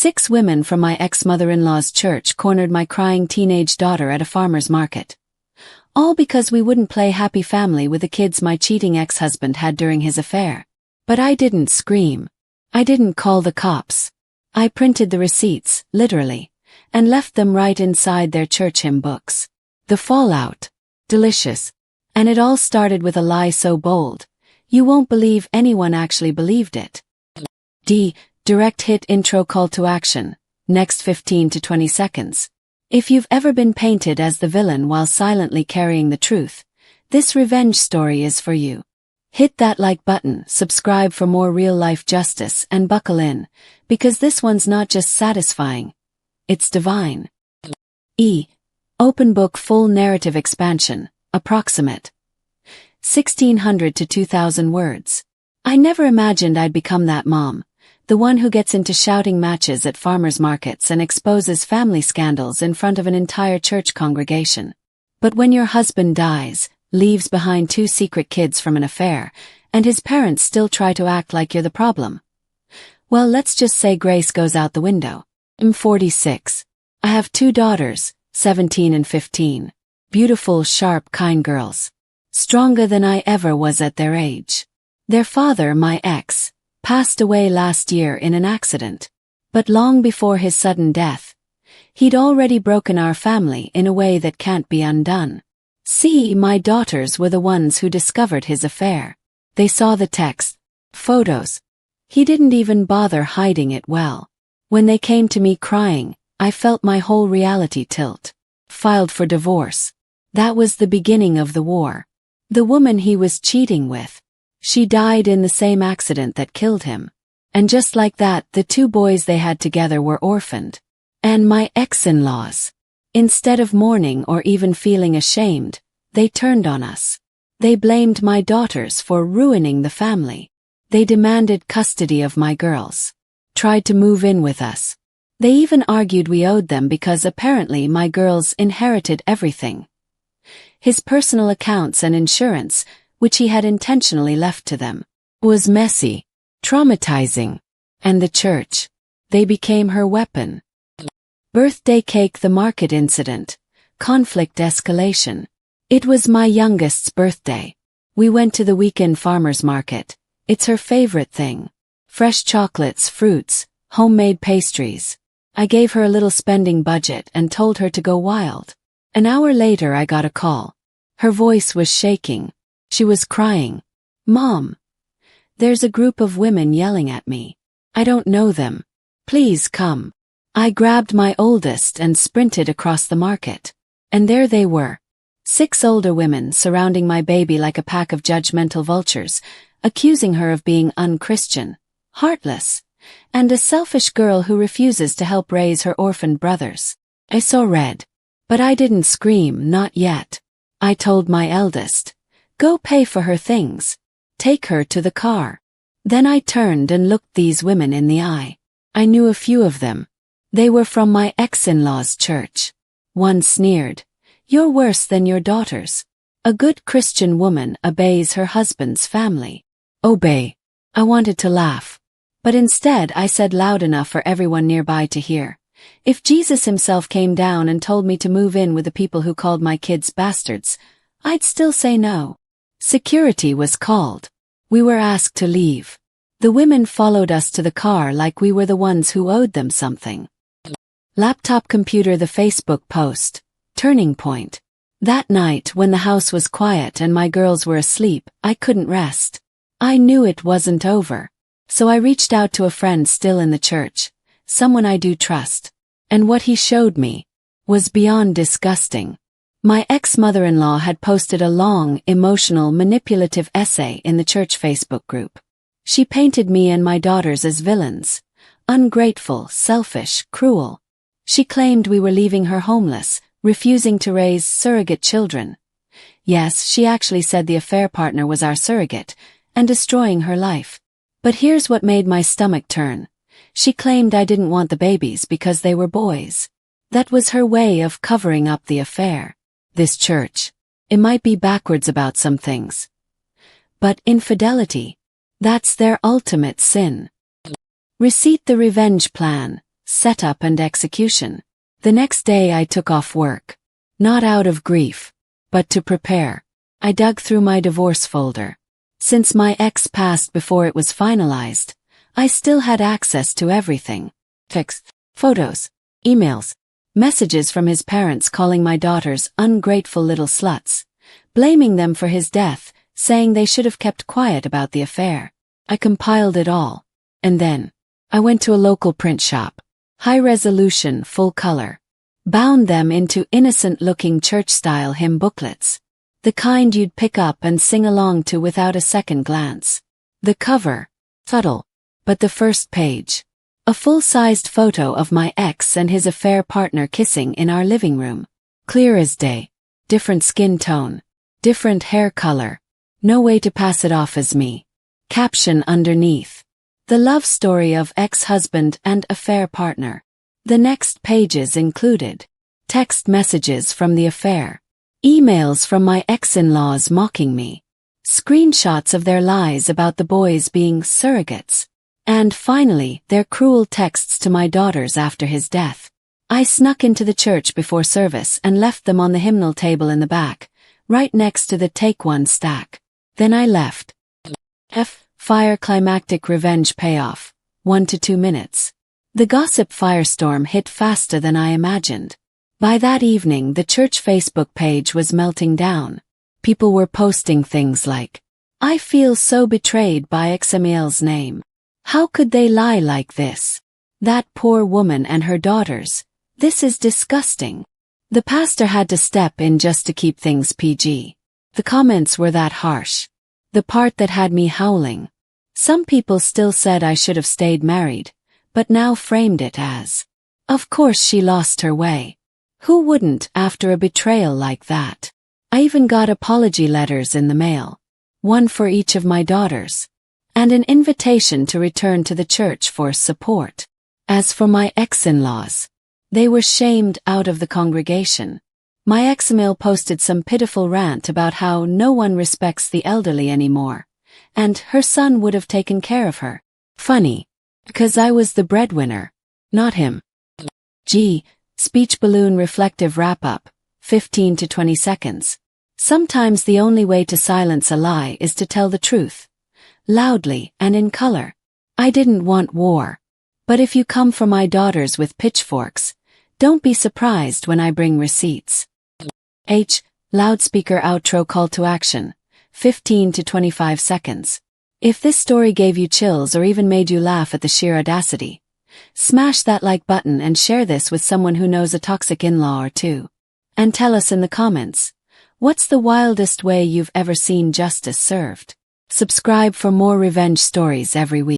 6 women from my ex-mother-in-law's church cornered my crying teenage daughter at a farmer's market. All because we wouldn't play happy family with the kids my cheating ex-husband had during his affair. But I didn't scream. I didn't call the cops. I printed the receipts, literally, and left them right inside their church hymn books. The fallout. Delicious. And it all started with a lie so bold, you won't believe anyone actually believed it. Direct hit intro call to action, next 15 to 20 seconds. If you've ever been painted as the villain while silently carrying the truth, this revenge story is for you. Hit that like button, subscribe for more real-life justice, and buckle in, because this one's not just satisfying, it's divine. Open book full narrative expansion, approximate. 1600 to 2000 words. I never imagined I'd become that mom, the one who gets into shouting matches at farmers' markets and exposes family scandals in front of an entire church congregation. But when your husband dies, leaves behind 2 secret kids from an affair, and his parents still try to act like you're the problem, well, let's just say grace goes out the window. I'm 46. I have 2 daughters, 17 and 15. Beautiful, sharp, kind girls. Stronger than I ever was at their age. Their father, my ex, passed away last year in an accident. But long before his sudden death, he'd already broken our family in a way that can't be undone. See, my daughters were the ones who discovered his affair. They saw the text, photos. He didn't even bother hiding it well. When they came to me crying, I felt my whole reality tilt. Filed for divorce. That was the beginning of the war. The woman he was cheating with, she died in the same accident that killed him. And just like that, the 2 boys they had together were orphaned. And my ex-in-laws, instead of mourning or even feeling ashamed, they turned on us. They blamed my daughters for ruining the family. They demanded custody of my girls. Tried to move in with us. They even argued we owed them because apparently my girls inherited everything. His personal accounts and insurance, which he had intentionally left to them, was messy, traumatizing. And the church, they became her weapon. Birthday cake, the market incident, conflict escalation. It was my youngest's birthday. We went to the weekend farmer's market. It's her favorite thing. Fresh chocolates, fruits, homemade pastries. I gave her a little spending budget and told her to go wild. An hour later I got a call. Her voice was shaking. She was crying. Mom, there's a group of women yelling at me. I don't know them. Please come. I grabbed my oldest and sprinted across the market. And there they were. 6 older women surrounding my baby like a pack of judgmental vultures, accusing her of being unchristian, heartless, and a selfish girl who refuses to help raise her orphaned brothers. I saw red. But I didn't scream, not yet. I told my eldest, go pay for her things. Take her to the car. Then I turned and looked these women in the eye. I knew a few of them. They were from my ex-in-law's church. One sneered, you're worse than your daughters. A good Christian woman obeys her husband's family. Obey. I wanted to laugh. But instead I said loud enough for everyone nearby to hear. If Jesus himself came down and told me to move in with the people who called my kids bastards, I'd still say no. Security was called. We were asked to leave. The women followed us to the car like we were the ones who owed them something. Laptop computer, the Facebook post. Turning point. That night when the house was quiet and my girls were asleep, I couldn't rest. I knew it wasn't over. So I reached out to a friend still in the church, someone I do trust. And what he showed me was beyond disgusting. My ex-mother-in-law had posted a long, emotional, manipulative essay in the church Facebook group. She painted me and my daughters as villains, ungrateful, selfish, cruel. She claimed we were leaving her homeless, refusing to raise surrogate children. Yes, she actually said the affair partner was our surrogate, and destroying her life. But here's what made my stomach turn. She claimed I didn't want the babies because they were boys. That was her way of covering up the affair. This church, it might be backwards about some things, but infidelity, that's their ultimate sin. Receipt, the revenge plan, setup and execution. The next day I took off work. Not out of grief, but to prepare. I dug through my divorce folder. Since my ex passed before it was finalized, I still had access to everything. Texts, photos, emails, messages from his parents calling my daughters ungrateful little sluts, blaming them for his death, saying they should have kept quiet about the affair. I compiled it all. And then, I went to a local print shop. High resolution, full color. Bound them into innocent-looking church-style hymn booklets. The kind you'd pick up and sing along to without a second glance. The cover, subtle, but the first page. A full-sized photo of my ex and his affair partner kissing in our living room. Clear as day. Different skin tone. Different hair color. No way to pass it off as me. Caption underneath. The love story of ex-husband and affair partner. The next pages included text messages from the affair, emails from my ex-in-laws mocking me, screenshots of their lies about the boys being surrogates, and finally their cruel texts to my daughters after his death. I snuck into the church before service and left them on the hymnal table in the back, right next to the Take One stack. Then I left. Fire climactic revenge payoff, 1 to 2 minutes. The gossip firestorm hit faster than I imagined. By that evening the church Facebook page was melting down. People were posting things like, "I feel so betrayed by Xamiel's name. How could they lie like this? That poor woman and her daughters. This is disgusting." The pastor had to step in just to keep things PG. The comments were that harsh. The part that had me howling. Some people still said I should have stayed married, but now framed it as, "Of course she lost her way. Who wouldn't after a betrayal like that?" I even got apology letters in the mail. One for each of my daughters. And an invitation to return to the church for support. As for my ex-in-laws, they were shamed out of the congregation. My ex-Emil posted some pitiful rant about how no one respects the elderly anymore, and her son would have taken care of her. Funny. Because I was the breadwinner, not him. Speech balloon reflective wrap-up, 15 to 20 seconds. Sometimes the only way to silence a lie is to tell the truth. Loudly and in color. I didn't want war. But if you come for my daughters with pitchforks, don't be surprised when I bring receipts. Loudspeaker outro call to action, 15 to 25 seconds. If this story gave you chills or even made you laugh at the sheer audacity, smash that like button and share this with someone who knows a toxic in-law or two. And tell us in the comments, what's the wildest way you've ever seen justice served? Subscribe for more revenge stories every week.